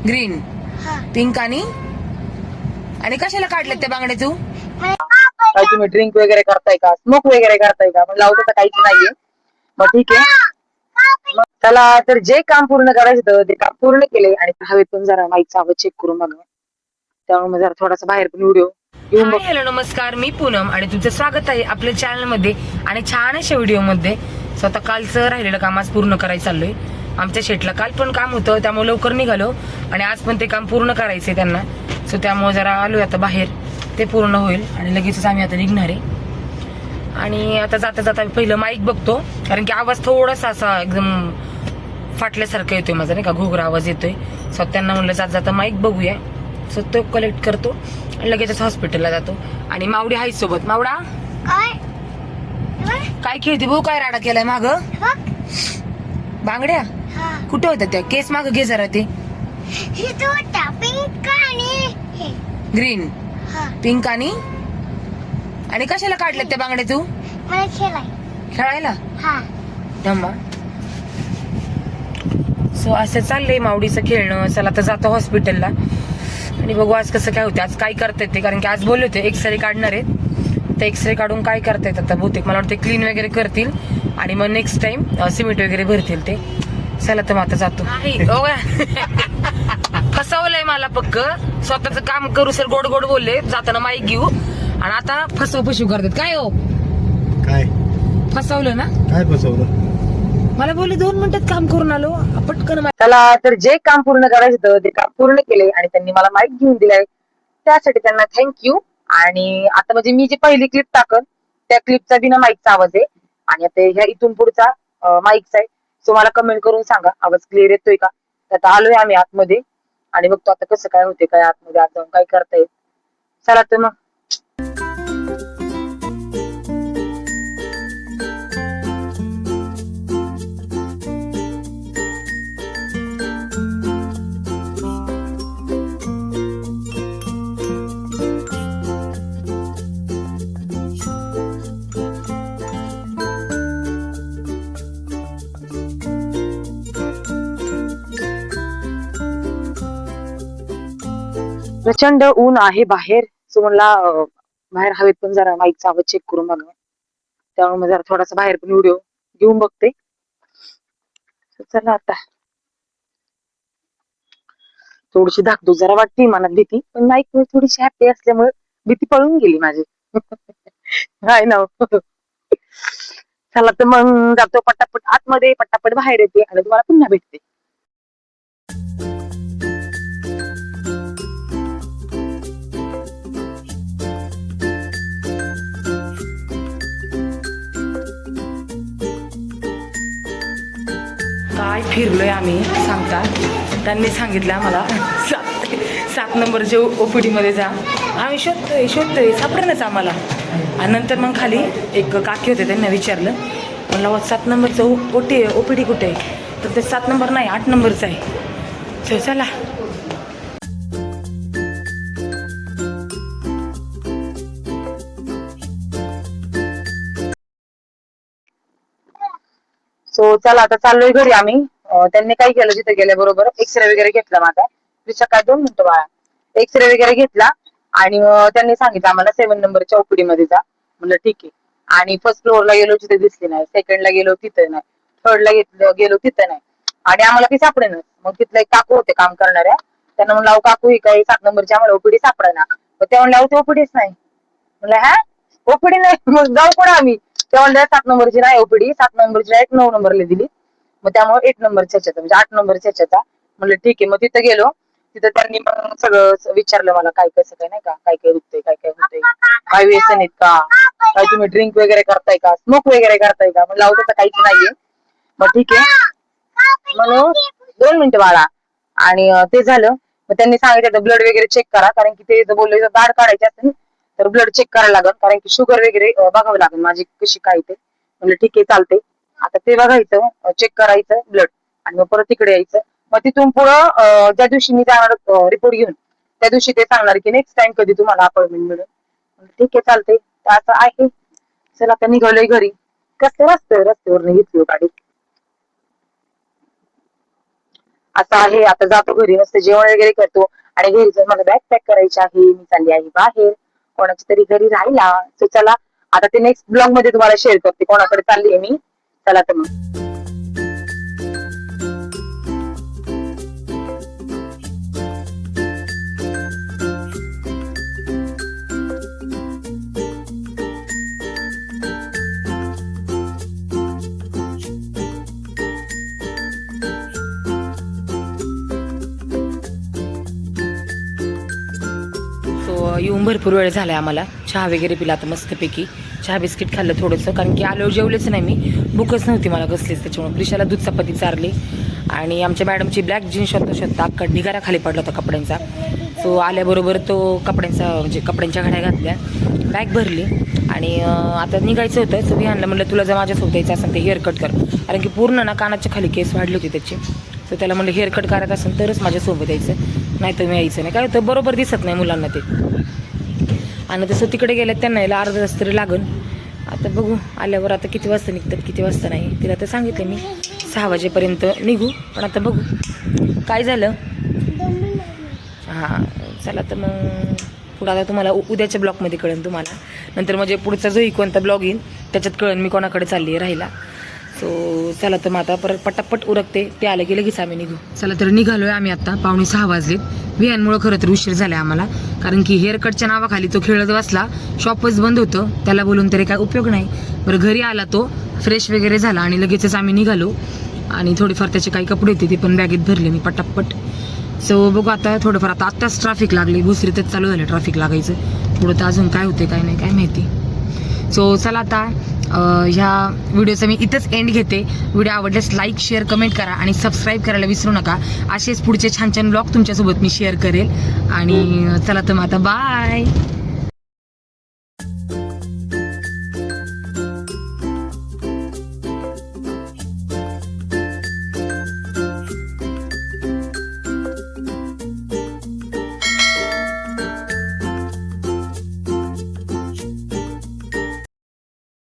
Green pink आणि कशाला काढले ते बांगडे तू? काय तुम्ही ड्रिंक वगैरे करताय का, स्मोक वगैरे करताय का? म्हणलं लावतो तर काहीच नाहीये. मग ठीक आहे, मग चला तर जे काम पूर्ण करायचं होतं ते काम पूर्ण केले आणि हवेतून जरा माईकचा आवाज चेक करून बघा. त्यामुळे मग जरा थोडासा बाहेर पण व्हिडिओ घेऊन बघ. हॅलो नमस्कार, मी पूनम आणि तुमचं स्वागत आहे आपल्या चॅनल मध्ये आणि छान अशा व्हिडिओ मध्ये. स्वतः कालचं राहिलेलं काम आज पूर्ण करायला चाललोय. आमच्या शेटला काल पण काम होतं त्यामुळे लवकर निघालो आणि आज पण ते काम पूर्ण करायचंय त्यांना. सो त्यामुळे जरा आलोय आता बाहेर, ते पूर्ण होईल आणि लगेचच आम्ही आता निघणार आहे. आणि आता जाता जाता पहिलं माईक बघतो, कारण की आवाज थोडासा असा एकदम फाटल्यासारखं येतोय माझा, नाही का, घोगरा आवाज येतोय. सो त्यांना म्हणलं जाता जाता माईक बघूया. सो तो कलेक्ट करतो आणि लगेचच हॉस्पिटलला जातो. आणि मावडी आहे सोबत. मावडा काय खेळते भाऊ? काय राडा केलाय माग? बांगड्या कुठे होत्या त्या? केस माग घे जरा. ते ग्रीन पिंक आणि कशाला काढले त्या बांगड्या तू? खेळायला धम्मा. सो असं चाललंय मावडीचं खेळणं. चला आता जातो हॉस्पिटलला आणि बघू आज कसं काय होते, आज काय करतायत ते. कारण की आज बोलले होते एक्सरे काढणार आहेत. तर एक्सरे काढून काय करतायत आता बहुतेक मला वाटतं क्लीन वगैरे करतील आणि मग नेक्स्ट टाइम सिमेंट वगैरे भरतील ते. चला तर मग आता जातो. फसवलंय मला पक्क. स्वतःच काम करू सर गोड गोड बोलले, जाताना माईक घेऊ आणि आता फसवू करतात. काय हो, काय फसवलं ना? काय फसवलं? मला बोलले 2 मिनिटात काम करून आलो पटकन. चला तर जे काम पूर्ण करायचं होतं ते काम पूर्ण केले आणि त्यांनी मला माईक घेऊन दिलाय, त्यासाठी त्यांना थँक्यू. आणि आता म्हणजे मी जी पहिली क्लिप टाकन त्या क्लिपचा बिना माईकचा आवाज आहे आणि आता ह्या इथून पुढचा माईकचा आहे. सो मला कमेंट करून सांगा आवाज क्लिअर येतोय का. आता आलोय आम्ही आतमध्ये आणि बघतो आता कसं काय होते, काय आतमध्ये आत जाऊन काय करता येत. चला तर मग. प्रचंड ऊन आहे बाहेर. सो म्हणला बाहेर हवेत पण जरा माईकचा आवाज चेक करून बघा. त्यामुळे मग जरा थोडासा बाहेर पण व्हिडिओ घेऊन बघते. चला आता थोडीशी धाकधूक जरा वाटते, मनात भीती, पण माईक थोडीशी हॅपी असल्यामुळे भीती पळून गेली माझी. हाय ना. चला तर मग जातो पटापट आतमध्ये, पटापट बाहेर येते आणि तुम्हाला पुन्हा भेटते. काय फिरलोय आम्ही सांगता. त्यांनी सांगितलं आम्हाला 7 नंबरच्या ओपीडी मध्ये जा. आम्ही शोधतोय सापडेनच आम्हाला. आणि नंतर मग खाली एक काकी होते, त्यांना विचारलं, म्हणलं 7 नंबरचं ओपीडी कुठे आहे? तर ते 7 नंबर नाही 8 नंबरचं आहे. चला सो चला आता चाललोय घरी आम्ही. त्यांनी काय केलं, तिथे गेल्याबरोबर एक्सरे वगैरे घेतला माझा. सकाळी 2 मिनिटं बाळा. एक्सरे वगैरे घेतला आणि त्यांनी सांगितलं आम्हाला 7 नंबरच्या ओपीडी मध्ये जा. म्हणलं ठीक आहे. आणि फर्स्ट फ्लोअरला गेलो तिथे दिसली नाही, सेकंडला गेलो तिथे नाही, थर्डला गेलो तिथे नाही आणि आम्हाला ती सापडेना. मग तिथला एक काकू होते काम करणाऱ्या, त्यांना म्हणलं अहो काकू ही काही 7 नंबरची आम्हाला ओपीडी सापडेना. मग ते म्हणले अहो ती ओपीडीच नाही. म्हणलं हा ओपीडी नाही, मग जाऊ कुठं आम्ही? ते म्हणले 7 नंबरची नाही ओपीडी, 7 नंबरची डायरेक्ट 9 नंबरला दिली. मग त्यामुळे 8 नंबरच्या ह्याच्यात म्हणजे 8 नंबरच्या ह्याच्यात. म्हणलं ठीक आहे. मग तिथं गेलो, तिथं त्यांनी मग सगळं विचारलं मला काय कसं काय, नाही का, काय काय दुखतंय, काय काय होतंय, काय व्यसन आहेत का, काय तुम्ही ड्रिंक वगैरे करताय का, स्मोक वगैरे करताय का. म्हणलं अहो तसं काहीच नाहीये. मग ठीक आहे म्हणून 2 मिनिटं बाळा. आणि ते झालं. मग त्यांनी सांगितलं ब्लड वगैरे चेक करा, कारण की ते बोलले दाढ काढायची असेल तर ब्लड चेक करायला लागेल, कारण की शुगर वगैरे बघावं लागेल माझी कशी काय ते. म्हणलं ठीक आहे चालते. आता ते बघायचं, चेक करायचं ब्लड आणि मग परत तिकडे यायचं. मग तिथून पुढं ज्या दिवशी मी जाणार रिपोर्ट घेऊन त्या दिवशी ते सांगणार की नेक्स्ट टाइम कधी तुम्हाला अपॉइंटमेंट मिळेल. ठीक आहे चालते. असं आहे. चला आता निघालोय घरी. कसं रस्त्यावरनं घेतली गाडी. असं आहे. आता जातो घरी, मस्त जेवण वगैरे करतो आणि घरी जाऊन मला बॅग पॅक करायची आहे. मी चालली आहे बाहेर कोणाच्या तरी घरी राहिला. सो चला आता ते नेक्स्ट ब्लॉग मध्ये तुम्हाला शेअर करते कोणाकडे चालली आहे मी. चला तर मग. येऊन भरपूर वेळ झालाय आम्हाला. चहा वगैरे पिला आता मस्तपैकी. चहा बिस्किट खाल्लं थोडंसं, कारण की आल्यावर जेवलेच नाही मी, भूकच नव्हती मला कसलीच. त्याच्यामुळे प्रिशाला दूध चपाती चारली आणि आमच्या मॅडमची ब्लॅक जीन्स शोधता अख्खा ढिगारा खाली पडला होता कपड्यांचा. सो आल्याबरोबर तो कपड्यांचा म्हणजे कपड्यांच्या घड्या घातल्या, बॅग भरली आणि आता निघायचं होतं. सो विहानला म्हणलं तुला जर माझ्यासोबत यायचं असेल तर हेअरकट कर, कारण की पूर्ण ना कानाच्या खाली केस वाढली होती त्याची. सो त्याला म्हणलं हेअरकट करायचं असेल तरच माझ्यासोबत यायचं, नाही तर मी यायचं नाही. काय होतं बरोबर दिसत नाही मुलांना ते. आणि तसं तिकडे गेल्यात त्यांना यायला अर्धा तास तरी लागन. आता बघू आल्यावर आता किती वाजता निघतात किती वाजता नाही. तिला तर सांगितलं मी 6 वाजेपर्यंत निघू, पण आता बघू काय झालं. हां चला तर मग पुढं आता तुम्हाला उद्याच्या ब्लॉगमध्ये कळेल तुम्हाला. नंतर म्हणजे पुढचा जोही कोणता ब्लॉग येईल त्याच्यात कळेल मी कोणाकडे चालली आहे राहिला. सो चला तर मग आता परत पटापट उरकते, ते आलं की लगेच आम्ही निघू. चला तर निघालोय आम्ही आता. 5:45 वाजलेत. विहानमुळं खरं तर उशीर झाला आम्हाला, कारण की हेअरकटच्या नावाखाली तो खेळत बसला. शॉपच बंद होतं, त्याला बोलून तरी काय उपयोग नाही. बरं घरी आला तो, फ्रेश वगैरे झाला आणि लगेचच आम्ही निघालो. आणि थोडेफार त्याचे काही कपडे होते ते पण बॅगेत भरले मी पटापट. सो बघू आता थोडंफार. आता आत्ताच ट्रॅफिक लागली, भुसरीतच चालू झालं ट्रॅफिक लागायचं. पुढं तर अजून काय होते काय नाही काय माहिती. सो चला आता ह्या व्हिडिओचा मी इथंच एंड घेते. व्हिडिओ आवडल्यास लाईक शेअर कमेंट करा आणि सबस्क्राईब करायला विसरू नका. असेच पुढचे छान छान ब्लॉग तुमच्यासोबत मी शेअर करेल. आणि चला तर मग आता बाय.